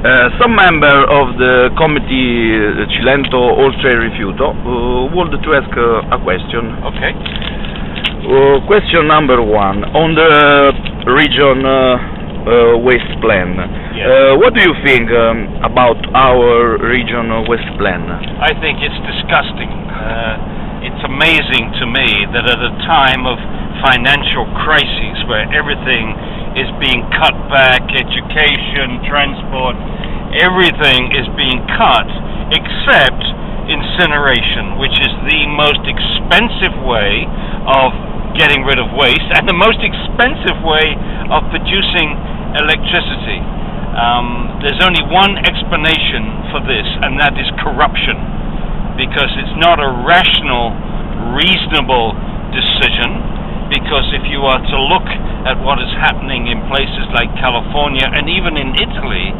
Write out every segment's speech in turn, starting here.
Some member of the committee Cilento Oltre Rifiuto would to ask a question. Okay. Question number one on the region waste plan. Yes. What do you think about our region waste plan? I think it's disgusting. It's amazing to me that at a time of financial crises where everything is being cut back, education, transport, everything is being cut except incineration, which is the most expensive way of getting rid of waste and the most expensive way of producing electricity. There's only one explanation for this, and that is corruption, because it's not a rational, reasonable decision. Because if you are to look at what is happening in places like California and even in Italy,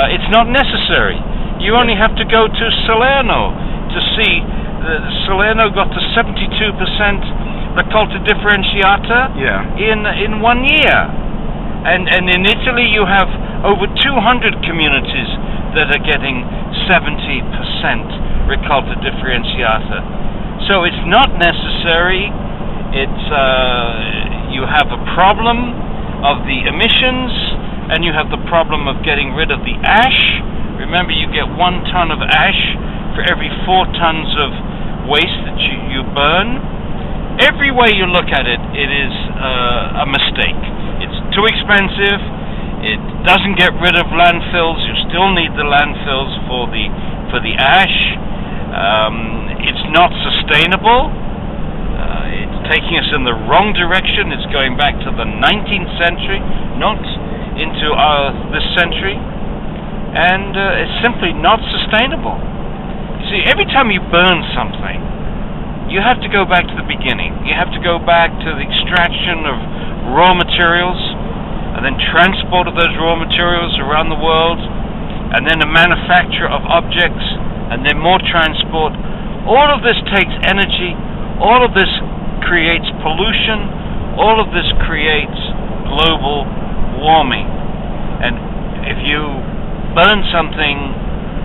it's not necessary. You only have to go to Salerno to see Salerno got to 72% raccolta differenziata in 1 year. And in Italy you have over 200 communities that are getting 70% raccolta differenziata. So it's not necessary. It's you have a problem of the emissions, and you have the problem of getting rid of the ash. Remember, you get 1 ton of ash for every 4 tons of waste that you burn. Every way you look at it, it is a mistake. It's too expensive. It doesn't get rid of landfills. You still need the landfills for the ash. It's not sustainable. It's taking us in the wrong direction. It's going back to the 19th century, not into this century, and it's simply not sustainable. You see, every time you burn something, you have to go back to the beginning. You have to go back to the extraction of raw materials, and then transport of those raw materials around the world, and then the manufacture of objects, and then more transport. All of this takes energy. All of this creates pollution. All of this creates global warming. And if you burn something,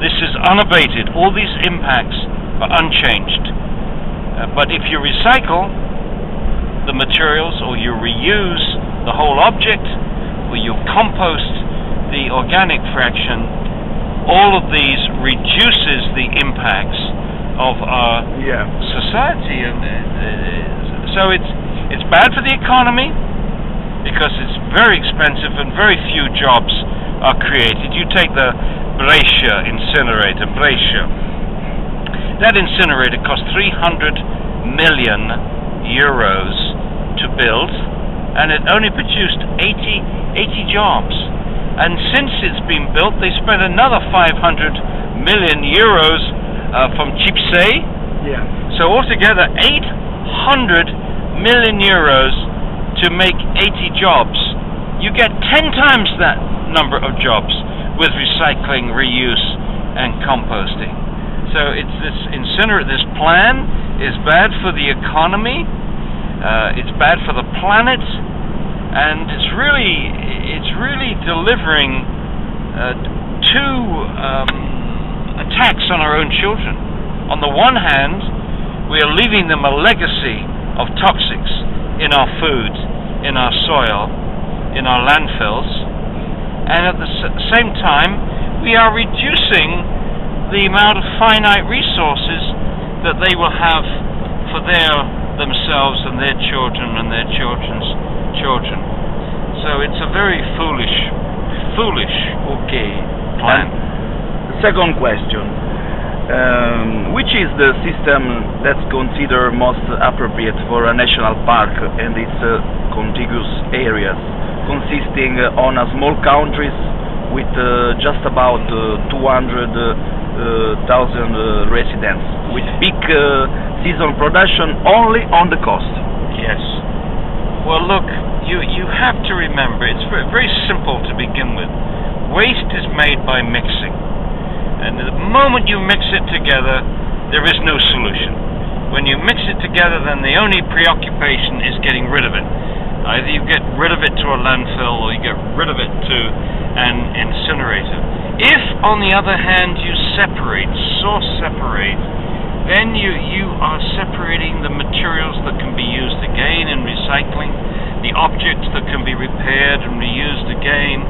this is unabated. All these impacts are unchanged. But if you recycle the materials, or you reuse the whole object, or you compost the organic fraction, all of these reduces the impacts of our society. And so it's bad for the economy, because it's very expensive and very few jobs are created. You take the Brescia incinerator, that incinerator cost 300 million euros to build, and it only produced 80 jobs. And since it's been built, they spent another 500 million euros from Cipse. So altogether 800 million euros to make 80 jobs. You get 10 times that number of jobs with recycling, reuse, and composting. So it's this plan is bad for the economy, it's bad for the planet, and it's really delivering two attacks on our own children. On the one hand, we are leaving them a legacy of toxics in our food, in our soil, in our landfills, and at the same time we are reducing the amount of finite resources that they will have for themselves and their children and their children's children. So it's a very foolish plan. Second question. Which is the system that's considered most appropriate for a national park and its contiguous areas, consisting on a small countries with just about 200,000 residents, with big season production only on the coast? Yes. Well, look, you have to remember, it's very simple to begin with. Waste is made by mixing. And the moment you mix it together, there is no solution. When you mix it together, then the only preoccupation is getting rid of it. Either you get rid of it to a landfill, or you get rid of it to an incinerator. If, on the other hand, you source separate, then you are separating the materials that can be used again in recycling, the objects that can be repaired and reused again,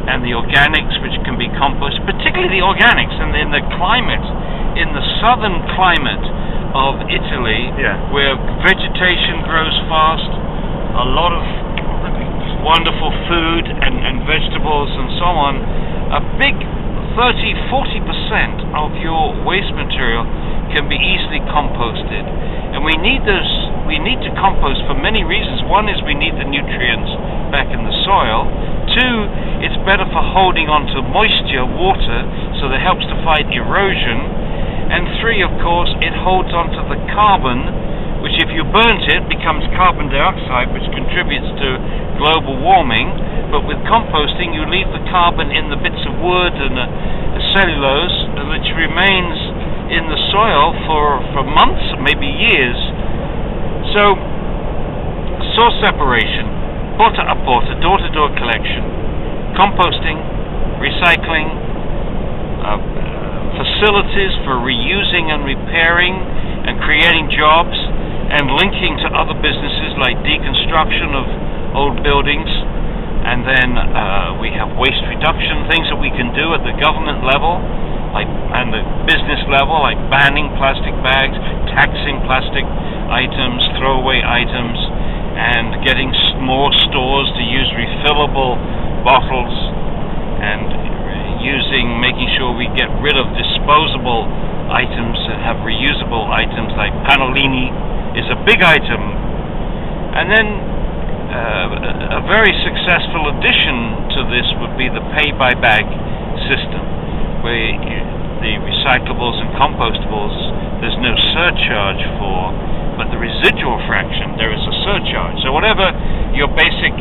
and the organics which can be composted, particularly the organics. And in the climate, in the southern climate of Italy, where vegetation grows fast, a lot of wonderful food and vegetables and so on, a big 30-40% of your waste material can be easily composted. And we need to compost for many reasons. One is we need the nutrients back in the soil. Two, it's better for holding on to moisture, water, so that helps to fight erosion. And three, of course, it holds on to the carbon, which if you burnt it becomes carbon dioxide, which contributes to global warming. But with composting, you leave the carbon in the bits of wood and cellulose, which remains in the soil for months, maybe years. So, source separation, porta a porta, door-to-door collection, composting, recycling, facilities for reusing and repairing and creating jobs, and linking to other businesses like deconstruction of old buildings. And then we have waste reduction, things that we can do at the government level, and the business level, like banning plastic bags, taxing plastic items, throwaway items, and getting more stores to use refillable bottles, and making sure we get rid of disposable items and have reusable items, like panolini is a big item. And then a very successful addition to this would be the pay-by-bag system, where the recyclables and compostables there's no surcharge for, but the residual fraction there is a surcharge. So whatever your basic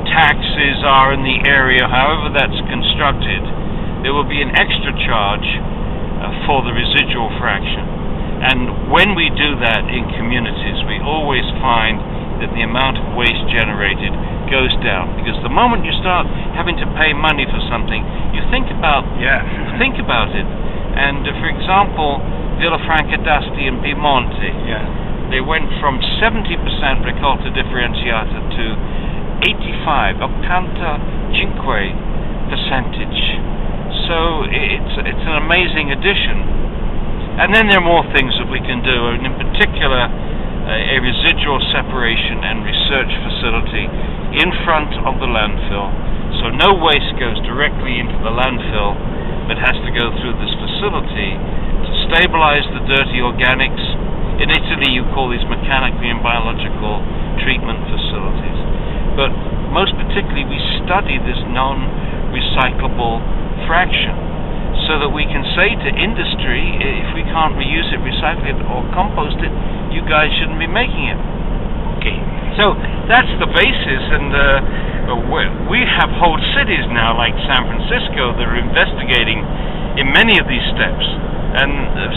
taxes are in the area, however that's constructed, there will be an extra charge for the residual fraction. And when we do that in communities, we always find that the amount of waste generated goes down, because the moment you start having to pay money for something, you think about it. And for example, Villafranca d'Asti and Piemonte, they went from 70% raccolta differenziata to 85, 85% percentage. So it's an amazing addition. And then there are more things that we can do, and in particular a residual separation and research facility in front of the landfill. So no waste goes directly into the landfill, but has to go through this facility to stabilize the dirty organics. In Italy you call these mechanically and biological treatment facilities. But most particularly we study this non-recyclable fraction, so that we can say to industry, if we can't reuse it, recycle it, or compost it, you guys shouldn't be making it. Okay, so that's the basis, and we have whole cities now, like San Francisco, that are investigating in many of these steps, and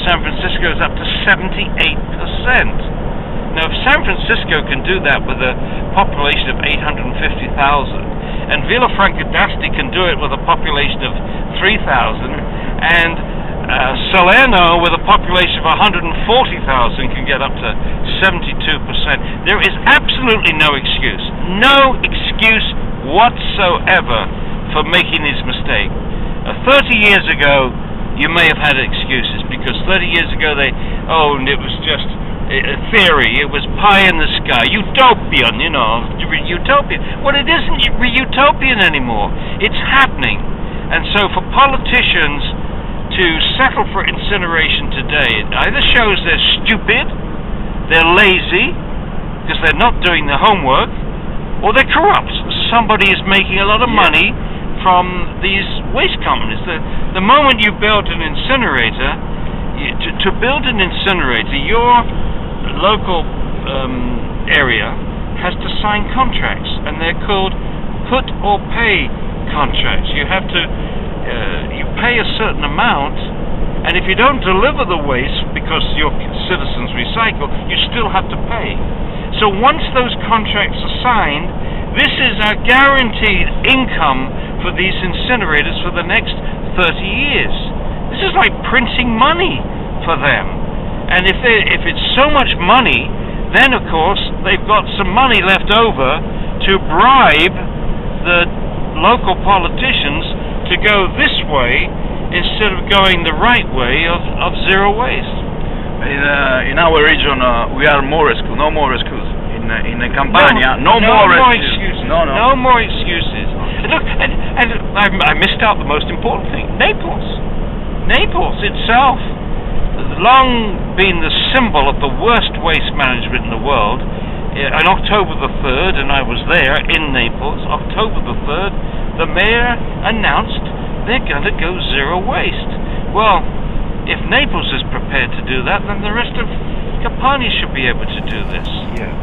San Francisco is up to 78%. Now, if San Francisco can do that with a population of 850,000, and Villafranca d'Asti can do it with a population of 3,000, and Salerno with a population of 140,000 can get up to 72%. There is absolutely no excuse whatsoever for making this mistake. 30 years ago, you may have had excuses, because 30 years ago it was just a theory, it was pie in the sky, utopian, utopian. Well, it isn't utopian anymore. It's happening. And so for politicians to settle for incineration today, it either shows they're stupid, they're lazy, because they're not doing their homework, or they're corrupt. Somebody is making a lot of money from these waste companies. The moment you build an incinerator, to build an incinerator, your local area has to sign contracts, and they're called put or pay contracts. You have to you pay a certain amount, and if you don't deliver the waste because your citizens recycle, you still have to pay. So once those contracts are signed, this is a guaranteed income for these incinerators for the next 30 years. This is like printing money for them. And if it's so much money, then of course they've got some money left over to bribe the local politicians to go this way instead of going the right way of zero waste. In our region, we are no more rescues. In Campania, no more excuses. No more excuses. And look, and I missed out the most important thing. Naples itself, long been the symbol of the worst waste management in the world. On October the 3rd, and I was there in Naples, October the 3rd, the mayor announced they're going to go zero waste. Well, if Naples is prepared to do that, then the rest of Campania should be able to do this. Yeah.